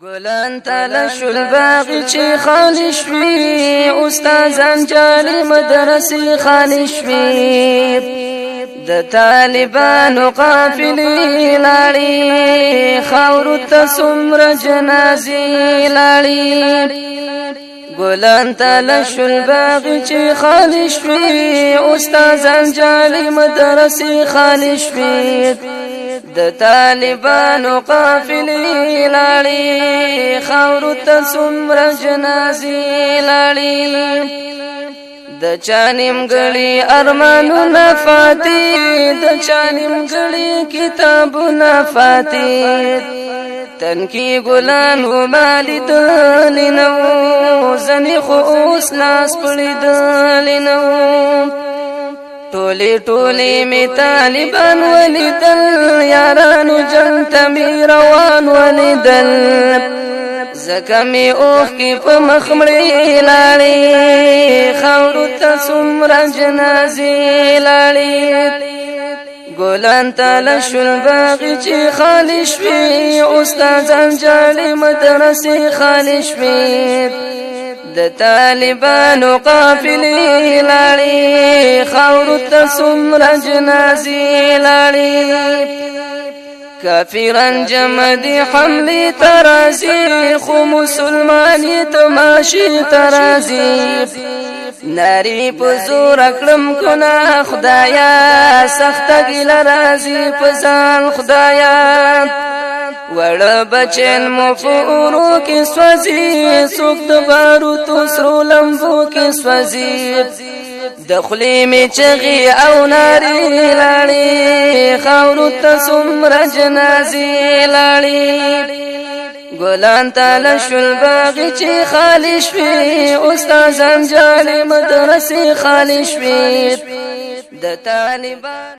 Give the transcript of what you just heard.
ګلان تاله شول باغی چې خالی شوي استادان جالي مدرسې خالی شوي د طالبانو قافلې لاړې خاورو ته څومره جنازې لاړې ګلان تاله شول باغی چې خالی شوي استادان جالي مدرسې خالی شوي د طالبانو قافلې لاړې خاورو ته څومره جنازې لاړې د چا نیمګړي ارمانونه فاتې د چا نیمګړي کتابونه فاتې تنکي ګلان ومالیدلې نه وو ځنې خو اوس لاس پړېدلې نه وو ټولې می طالبان ولیدل یارانو جنت می روان ولیدل زکه می اوخ کی په مخمړې لاړې خاورو ته څومره جنازې لاړې ګلان تاله شول باغی چې خالی شوي استادان جالي مدرسې خالی شوي د طالبانو قافلې لاړې خاورو ته څومره جنازې لاړې کافران جمع دي حملې ترازي خو مسلمانې تماشې ترازي ناری په زور کړم ګناه خدایا سخته ګیله راځي په ځان خدایا وړ بچن مفورو کې سوځي څوک د باروتو سرو لمبو کې سوځي د خولې می چغي او ناري لاړې خاورو ته څومره جنازې لاړې ګلان تاله شول باغی چې خالی شوي استادان جالي مدرسې خالی شوي د طالبان